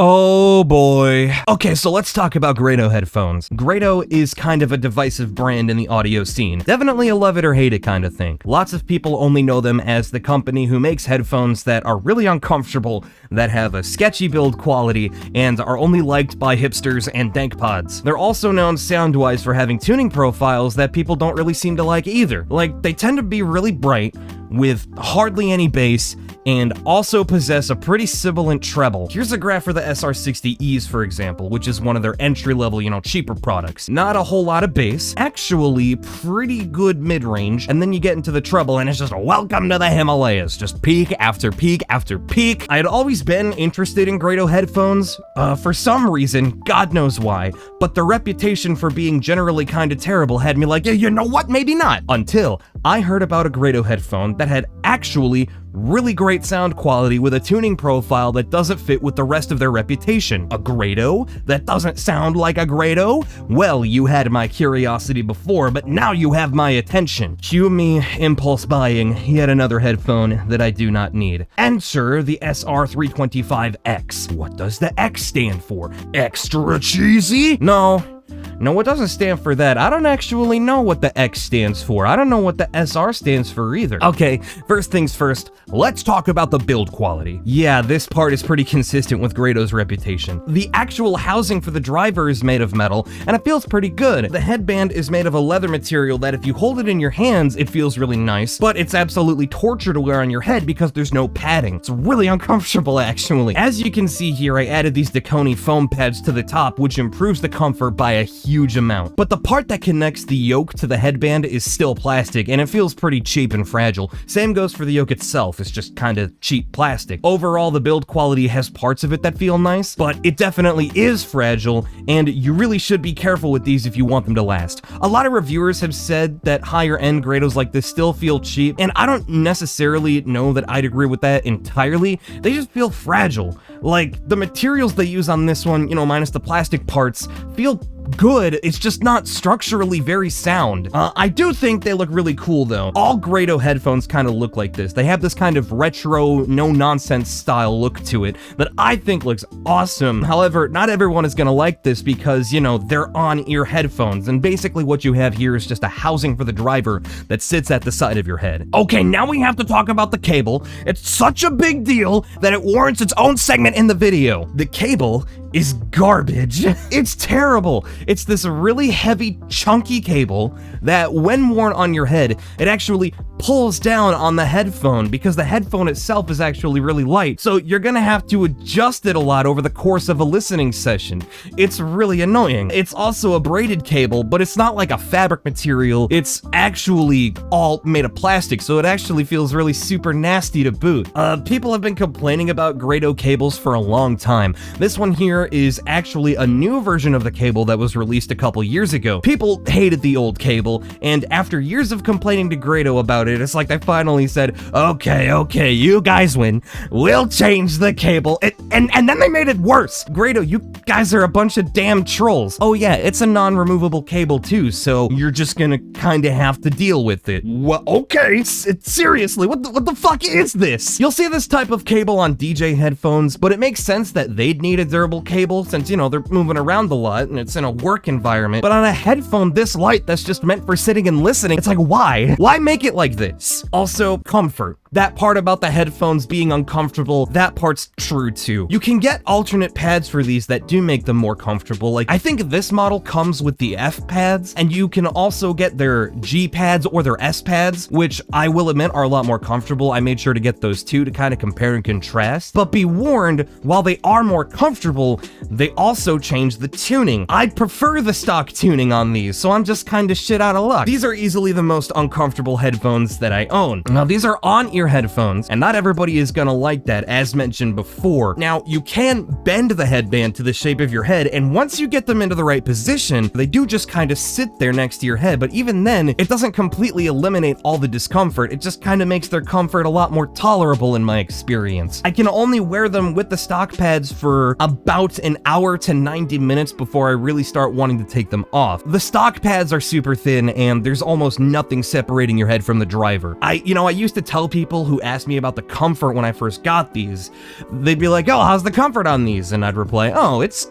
Oh boy. Okay, so let's talk about Grado headphones. Grado is kind of a divisive brand in the audio scene. Definitely a love it or hate it kind of thing. Lots of people only know them as the company who makes headphones that are really uncomfortable, that have a sketchy build quality, and are only liked by hipsters and dank pods. They're also known sound-wise for having tuning profiles that people don't really seem to like either. Like, they tend to be really bright, with hardly any bass, and also possess a pretty sibilant treble. Here's a graph for the SR60Es, for example, which is one of their entry-level, cheaper products. Not a whole lot of bass, actually pretty good mid-range, and then you get into the treble and it's just welcome to the Himalayas, just peak after peak after peak. I had always been interested in Grado headphones, for some reason, God knows why, but their reputation for being generally kinda terrible had me like, yeah, you know what, maybe not, until I heard about a Grado headphone that had actually really great sound quality with a tuning profile that doesn't fit with the rest of their reputation. A Grado that doesn't sound like a Grado? Well, you had my curiosity before, but now you have my attention. Cue me impulse buying yet another headphone that I do not need. Enter the SR325-x. What does the X stand for? Extra cheesy? No, it doesn't stand for that. I don't actually know what the X stands for. I don't know what the SR stands for either. Okay, first things first, let's talk about the build quality. Yeah, this part is pretty consistent with Grado's reputation. The actual housing for the driver is made of metal, and it feels pretty good. The headband is made of a leather material that if you hold it in your hands, it feels really nice, but it's absolutely torture to wear on your head because there's no padding. It's really uncomfortable, actually. As you can see here, I added these Dicey foam pads to the top, which improves the comfort by a huge amount. But the part that connects the yoke to the headband is still plastic, and it feels pretty cheap and fragile. Same goes for the yoke itself, it's just kinda cheap plastic. Overall, the build quality has parts of it that feel nice, but it definitely is fragile, and you really should be careful with these if you want them to last. A lot of reviewers have said that higher end Grados like this still feel cheap, and I don't necessarily know that I'd agree with that entirely. They just feel fragile. Like, the materials they use on this one, minus the plastic parts, feel good, it's just not structurally very sound. I do think they look really cool though. All Grado headphones kind of look like this. They have this kind of retro, no-nonsense style look to it that I think looks awesome. However, not everyone is gonna like this because, they're on-ear headphones, and basically what you have here is just a housing for the driver that sits at the side of your head. Okay, now we have to talk about the cable. It's such a big deal that it warrants its own segment in the video. The cable is garbage. It's terrible. It's this really heavy, chunky cable that when worn on your head, it actually pulls down on the headphone because the headphone itself is actually really light. So you're gonna have to adjust it a lot over the course of a listening session. It's really annoying. It's also a braided cable, but it's not like a fabric material. It's actually all made of plastic, so it actually feels really super nasty to boot. People have been complaining about Grado cables for a long time. This one here is actually a new version of the cable that was released a couple years ago. People hated the old cable, and after years of complaining to Grado about it, it's like they finally said, okay, you guys win. We'll change the cable. And then they made it worse. Grado, you guys are a bunch of damn trolls. Oh yeah, it's a non-removable cable too, so you're just gonna kinda have to deal with it. Well, okay, seriously, what the fuck is this? You'll see this type of cable on DJ headphones, but it makes sense that they'd need a durable cable since, they're moving around a lot and it's in a work environment. But on a headphone this light that's just meant for sitting and listening, it's like, why? Why make it like this? Also, comfort. That part about the headphones being uncomfortable, that part's true too. You can get alternate pads for these that do make them more comfortable. Like, I think this model comes with the F pads, and you can also get their G pads or their S pads, which I will admit are a lot more comfortable. I made sure to get those two to kind of compare and contrast. But be warned, while they are more comfortable, they also change the tuning. I'd prefer the stock tuning on these, so I'm just kind of shit out of luck. These are easily the most uncomfortable headphones that I own. Now, these are on-ear headphones, and not everybody is gonna like that, as mentioned before. Now, you can bend the headband to the shape of your head, and once you get them into the right position, they do just kind of sit there next to your head, but even then, it doesn't completely eliminate all the discomfort. It just kind of makes their comfort a lot more tolerable in my experience. I can only wear them with the stock pads for about an hour to 90 minutes before I really start wanting to take them off. The stock pads are super thin, and there's almost nothing separating your head from the driver. I used to tell people people who asked me about the comfort when I first got these. They'd be like, oh, how's the comfort on these? And I'd reply, oh, it's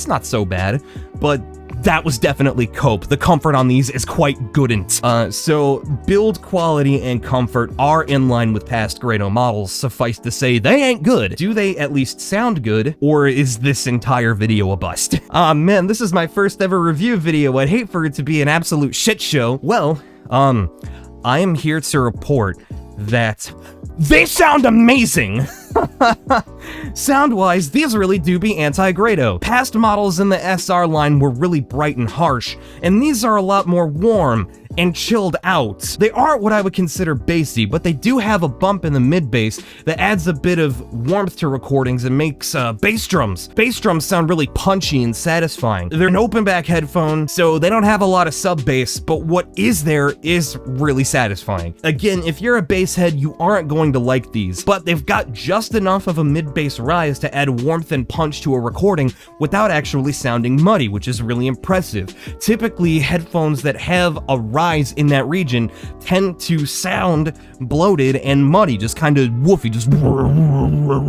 not so bad. But that was definitely cope. The comfort on these is quite good. So build quality and comfort are in line with past Grado models. Suffice to say, they ain't good. Do they at least sound good, or is this entire video a bust? Man, this is my first ever review video. I'd hate for it to be an absolute shit show. Well, I am here to report that they sound amazing! Sound-wise, these really do be anti-Grado. Past models in the SR line were really bright and harsh, and these are a lot more warm and chilled out. They aren't what I would consider bassy, but they do have a bump in the mid-bass that adds a bit of warmth to recordings and makes bass drums. Bass drums sound really punchy and satisfying. They're an open back headphone, so they don't have a lot of sub-bass, but what is there is really satisfying. Again, if you're a bass head, you aren't going to like these, but they've got just enough of a mid-bass rise to add warmth and punch to a recording without actually sounding muddy, which is really impressive. Typically, headphones that have a rise in that region tend to sound bloated and muddy, just kind of woofy, just.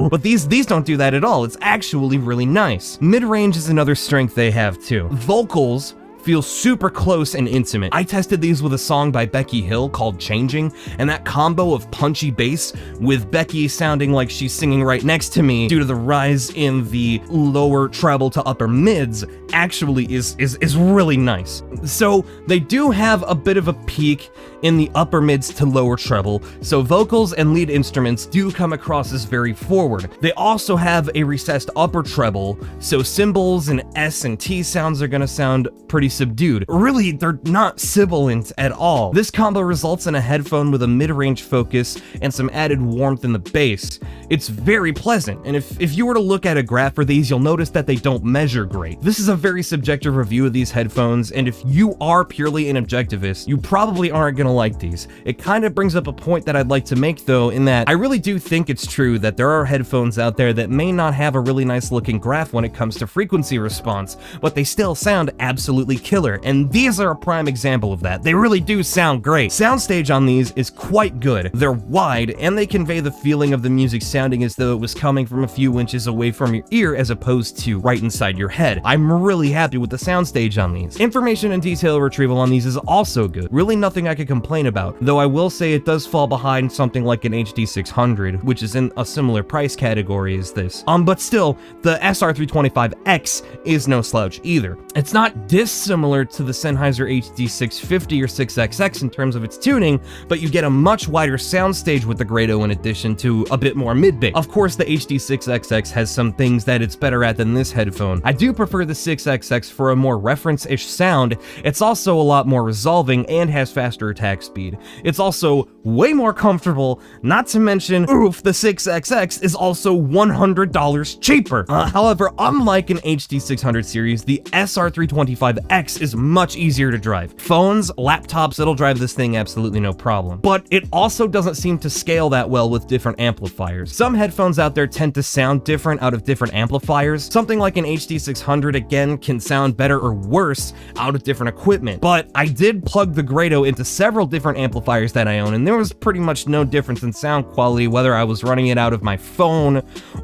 But these don't do that at all. It's actually really nice. Mid-range is another strength they have too. Vocals feel super close and intimate. I tested these with a song by Becky Hill called Changing, and that combo of punchy bass with Becky sounding like she's singing right next to me due to the rise in the lower treble to upper mids actually is really nice. So they do have a bit of a peak in the upper mids to lower treble, so vocals and lead instruments do come across as very forward. They also have a recessed upper treble, so cymbals and S and T sounds are gonna sound pretty subdued. Really, they're not sibilant at all. This combo results in a headphone with a mid-range focus and some added warmth in the bass. It's very pleasant, and if you were to look at a graph for these, you'll notice that they don't measure great. This is a very subjective review of these headphones, and if you are purely an objectivist, you probably aren't gonna like these. It kind of brings up a point that I'd like to make though, in that I really do think it's true that there are headphones out there that may not have a really nice looking graph when it comes to frequency response, but they still sound absolutely killer, and these are a prime example of that. They really do sound great. Soundstage on these is quite good. They're wide, and they convey the feeling of the music sounding as though it was coming from a few inches away from your ear as opposed to right inside your head. I'm really happy with the soundstage on these. Information and detail retrieval on these is also good. Really nothing I could complain about, though I will say it does fall behind something like an HD600, which is in a similar price category as this. But still, the SR325-x is no slouch either. It's not dissimilar to the Sennheiser HD650 or 6XX in terms of its tuning, but you get a much wider soundstage with the Grado in addition to a bit more mid-bass. Of course, the HD6XX has some things that it's better at than this headphone. I do prefer the 6XX for a more reference-ish sound. It's also a lot more resolving and has faster attack speed. It's also way more comfortable, not to mention, oof, the 6XX is also $100 cheaper. However, unlike an HD600 series, the SR325-x is much easier to drive. Phones, laptops, it'll drive this thing absolutely no problem. But it also doesn't seem to scale that well with different amplifiers. Some headphones out there tend to sound different out of different amplifiers. Something like an HD600, again, can sound better or worse out of different equipment. But I did plug the Grado into several different amplifiers that I own, and there was pretty much no difference in sound quality whether I was running it out of my phone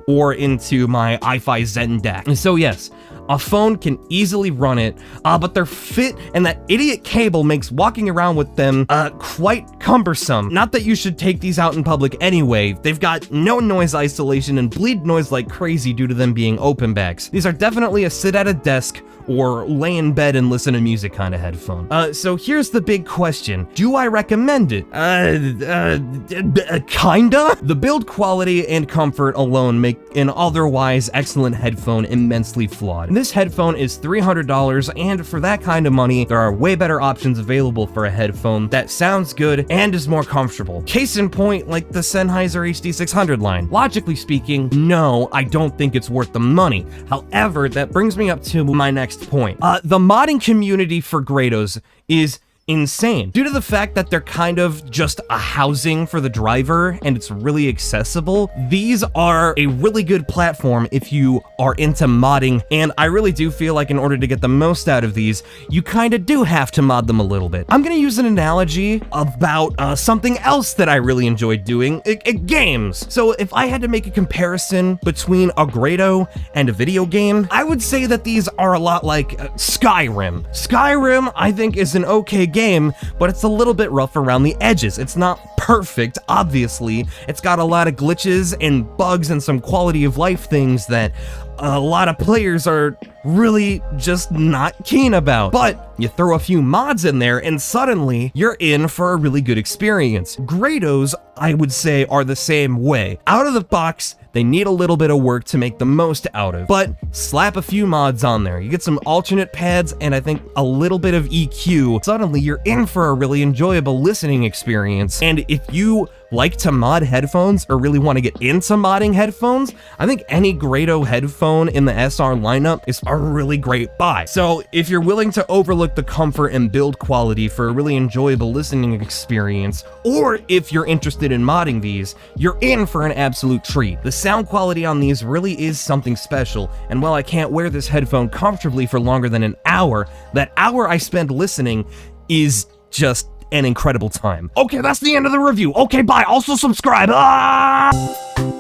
or into my iFi Zen DAC. So yes, a phone can easily run it, but their fit and that idiot cable makes walking around with them quite cumbersome. Not that you should take these out in public anyway. They've got no noise isolation and bleed noise like crazy due to them being open backs. These are definitely a sit at a desk or lay in bed and listen to music kind of headphone. So here's the big question. Do I recommend it? Kinda? The build quality and comfort alone make an otherwise excellent headphone immensely flawed. This headphone is $300, and for that kind of money, there are way better options available for a headphone that sounds good and is more comfortable. Case in point, like the Sennheiser HD600 line. Logically speaking, no, I don't think it's worth the money. However, that brings me up to my next point. The modding community for Grados is insane. Due to the fact that they're kind of just a housing for the driver and it's really accessible, these are a really good platform if you are into modding, and I really do feel like in order to get the most out of these, you kind of do have to mod them a little bit. I'm gonna use an analogy about something else that I really enjoyed doing, games. So if I had to make a comparison between a Grado and a video game, I would say that these are a lot like Skyrim. Skyrim, I think, is an okay game, but it's a little bit rough around the edges. It's not perfect, obviously. It's got a lot of glitches and bugs and some quality of life things that a lot of players are really just not keen about. But you throw a few mods in there and suddenly you're in for a really good experience. Grados, I would say, are the same way. Out of the box, they need a little bit of work to make the most out of, but slap a few mods on there. You get some alternate pads and I think a little bit of EQ. Suddenly you're in for a really enjoyable listening experience. And if you like to mod headphones or really want to get into modding headphones, I think any Grado headphone in the SR lineup is a really great buy. So if you're willing to overlook the comfort and build quality for a really enjoyable listening experience, or if you're interested in modding these, you're in for an absolute treat. The sound quality on these really is something special, and while I can't wear this headphone comfortably for longer than an hour, that hour I spend listening is just an incredible time. Okay, that's the end of the review. Okay, bye. Also subscribe. Ah!